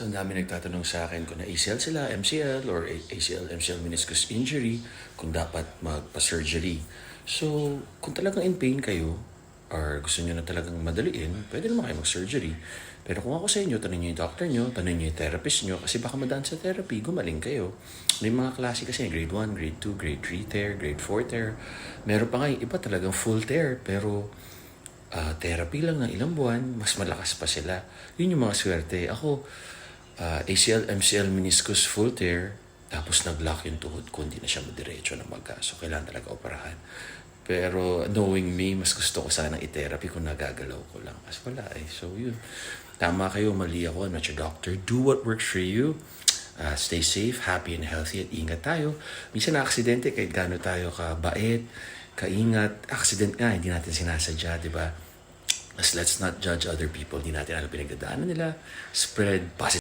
So, ang dami nagtatanong sa akin kung na-ACL sila, MCL, or ACL, MCL meniscus injury, kung dapat magpa-surgery. So, kung talagang in pain kayo, or gusto nyo na talagang madaliin, pwede naman kayo mag-surgery. Pero kung ako sa inyo, tanong nyo yung doctor nyo, tanong nyo yung therapist nyo, kasi baka madaan sa therapy, gumaling kayo. May mga klase kasi, grade 1, grade 2, grade 3 tear, grade 4 tear. Meron pa nga yung iba talagang full tear, pero therapy lang ng ilang buwan, mas malakas pa sila. Yun yung mga swerte. Ako, ACL, MCL, meniscus, full tear, tapos nag-lock yung tuhod ko, hindi na siya madiretso na So, kailangan talaga operahan. Pero knowing me, mas gusto ko sana i-therapy kung nagagalaw ko lang. Kasi wala eh. So, yun. Tama kayo, mali ako. I'm not your doctor. Do what works for you. Stay safe, happy and healthy, at ingat tayo. Minsan na-aksidente kahit gaano tayo kabait, kaingat. Accident nga, hindi natin sinasadya, di ba? Let's not judge other people. Hindi natin alam pinagdadaanan nila. Spread positive